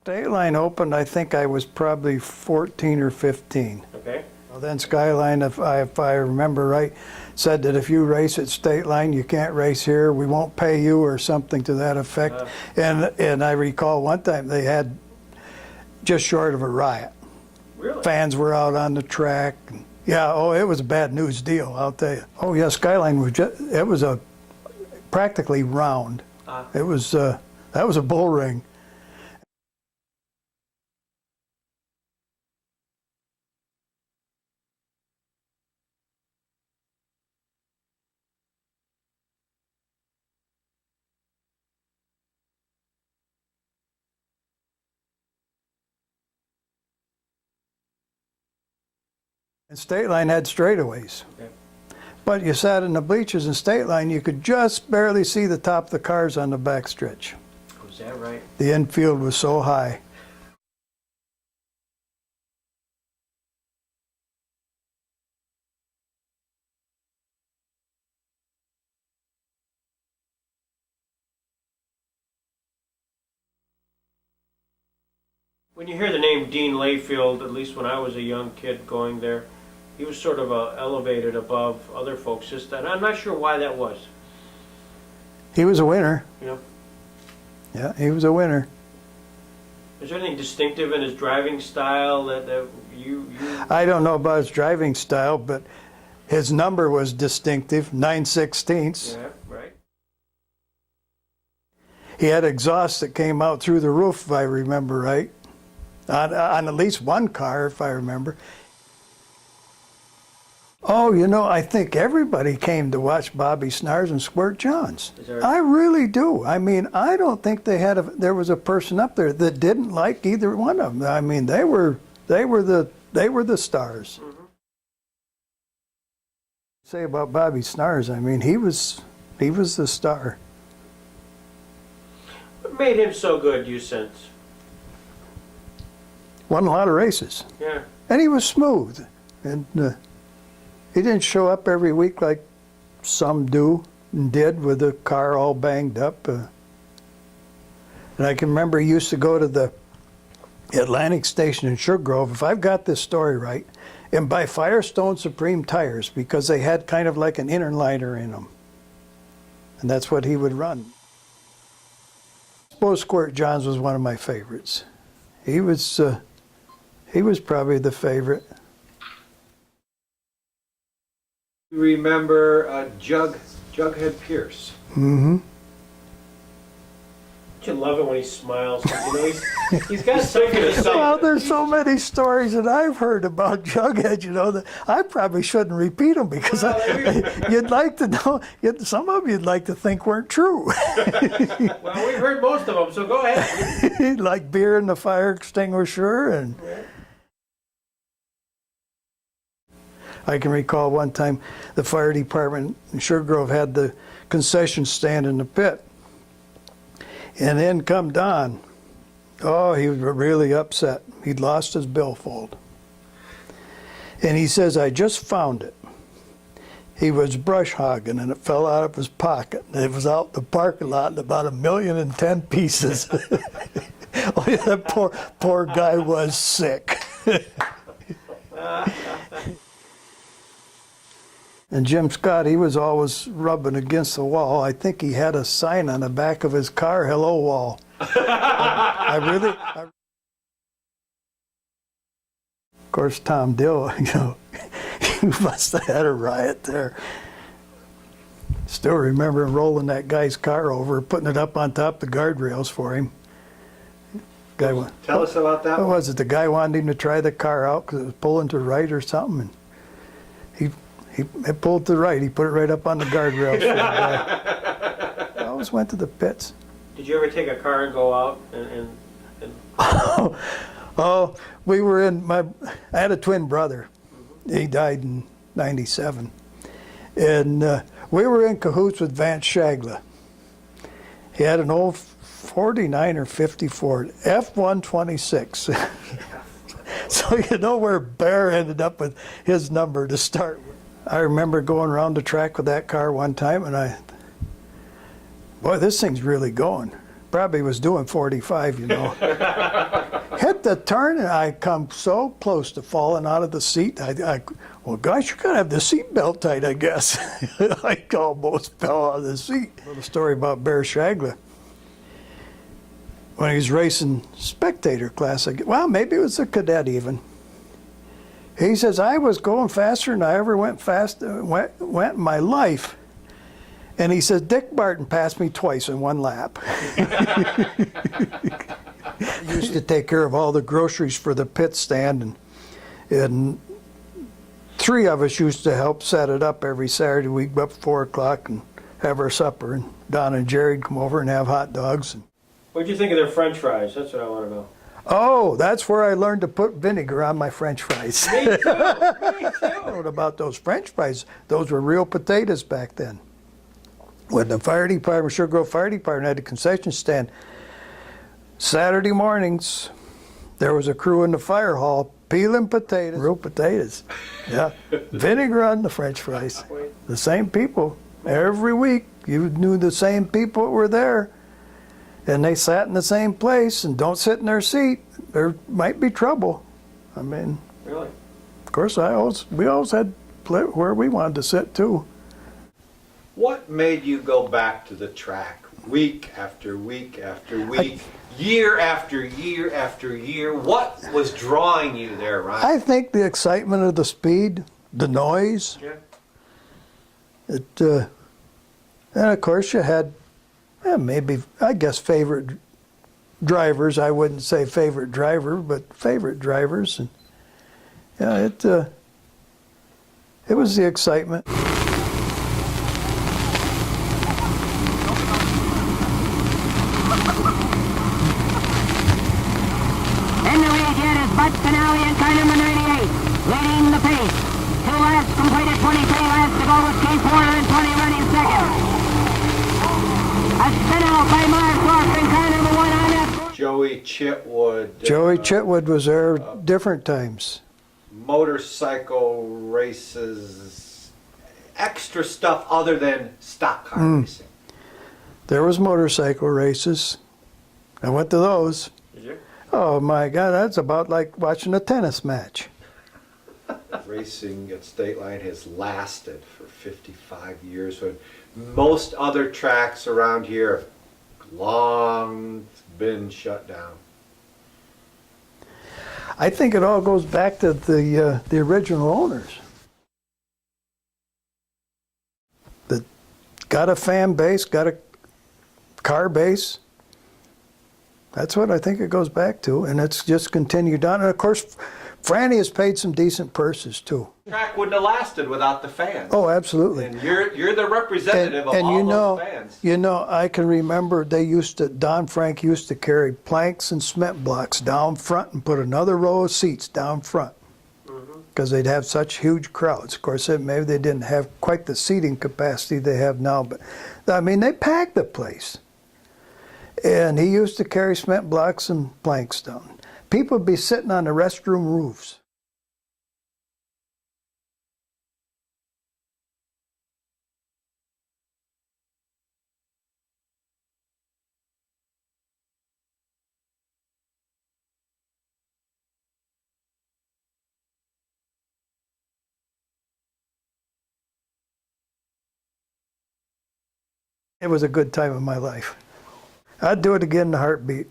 Stateline opened, I think I was probably 14 or 15. Okay. Well, then Skyline, if I remember right, said that if you race at Stateline, you can't race here, we won't pay you, or something to that effect. And I recall one time they had just short of a riot. Really? Fans were out on the track. Yeah, oh, it was a bad news deal, I'll tell you. Oh yeah, Skyline was just, it was a practically round. It was, that was a bull ring. And Stateline had straightaways. Okay. But you sat in the bleachers in Stateline, you could just barely see the top of the cars on the back stretch. Was that right? The infield was so high. When you hear the name Dean Layfield, at least when I was a young kid going there, he was sort of elevated above other folks. Just, and I'm not sure why that was. He was a winner. You know? Yeah, he was a winner. Is there anything distinctive in his driving style that you... I don't know about his driving style, but his number was distinctive, 9/16. Yeah, right. He had exhaust that came out through the roof, if I remember right. On at least one car, if I remember. Oh, you know, I think everybody came to watch Bobby Snars and Squirt Johns. I really do. I mean, I don't think there was a person up there that didn't like either one of them. I mean, they were the stars. Mm-hmm. Say about Bobby Snars, I mean, he was the star. What made him so good, you sense? Won a lot of races. Yeah. And he was smooth. And he didn't show up every week like some do and did with the car all banged up. And I can remember he used to go to the Atlantic Station in Sugar Grove, if I've got this story right, and buy Firestone Supreme tires because they had kind of like an inner liner in them. And that's what he would run. I suppose Squirt Johns was one of my favorites. He was probably the favorite. You remember Jughead Pierce? Mm-hmm. Don't you love it when he smiles? You know, he's got something to say. Well, there's so many stories that I've heard about Jughead, you know, that I probably shouldn't repeat them because you'd like to know, some of them you'd like to think weren't true. Well, we've heard most of them, so go ahead. Like beer in the fire extinguisher. And I can recall one time the fire department in Sugar Grove had the concession stand in the pit. And in come Don. Oh, he was really upset. He'd lost his billfold. And he says, I just found it. He was brush hogging and it fell out of his pocket. It was out in the parking lot in about 1,010,000 pieces. Oh, yeah, that poor guy was sick. And Jim Scott, he was always rubbing against the wall. I think he had a sign on the back of his car, "Hello, Wall." Of course, Tom Dill, you know, he must have had a riot there. Still remember him rolling that guy's car over, putting it up on top of the guardrails for him. Tell us about that. What was it? The guy wanted him to try the car out because it was pulling to the right or something. And he pulled to the right. He put it right up on the guardrails. I always went to the pits. Did you ever take a car and go out and... Oh, we were I had a twin brother. He died in '97. And we were in cahoots with Vance Shagla. He had an old 49 or 50 Ford, F-126. So you know where Bear ended up with his number to start with. I remember going around the track with that car one time, and boy, this thing's really going. Probably was doing 45, you know. Hit the turn, and I come so close to falling out of the seat. Well, gosh, you gotta have the seat belt tight, I guess. I almost fell out of the seat. A little story about Bear Shagler. When he was racing spectator class, well, maybe it was a cadet even. He says, I was going faster than I ever went in my life. And he says, Dick Barton passed me twice in one lap. He used to take care of all the groceries for the pit stand, and three of us used to help set it up every Saturday. We'd go up at 4 o'clock and have our supper, and Don and Jerry'd come over and have hot dogs. What'd you think of their French fries? That's what I want to know. Oh, that's where I learned to put vinegar on my French fries. Me too. Me I too. know about those French fries. Those were real potatoes back then. When the fire department, Sugar Grove Fire Department, had a concession stand, Saturday mornings, there was a crew in the fire hall peeling potatoes, real potatoes. Yeah, vinegar on the French fries. The same people every week. You knew the same people that were there, and they sat in the same place. And don't sit in their seat. There might be trouble. I mean, Really? of course, we always had where we wanted to sit too. What made you go back to the track week after week after week, year after year after year? What was drawing you there, Ryan? I think the excitement of the speed, the noise. Yeah. And of course you had, maybe, I guess, favorite drivers. I wouldn't say favorite driver, but favorite drivers. And yeah, it was the excitement. Bud Finale in car number 98, leading the pace. 2 laps completed, 23 laps to go with Keith Warner and 20 running second. A spin out by Mark Walker in car number 1 on that. Joey Chitwood. Joey Chitwood was there different times. Motorcycle races, extra stuff other than stock car racing. There was motorcycle races. I went to those. Did you? Oh my God, that's about like watching a tennis match. Racing at Stateline has lasted for 55 years when most other tracks around here have long been shut down. I think it all goes back to the original owners. That got a fan base, got a car base. That's what I think it goes back to, and it's just continued on. And of course, Franny has paid some decent purses too. The track wouldn't have lasted without the fans. Oh, absolutely. And you're the representative of and all those fans. You know, I can remember Don Frank used to carry planks and cement blocks down front and put another row of seats down front because they'd have such huge crowds. Of course, maybe they didn't have quite the seating capacity they have now, but I mean, they packed the place. And he used to carry cement blocks and planks down. People would be sitting on the restroom roofs. It was a good time of my life. I'd do it again in a heartbeat.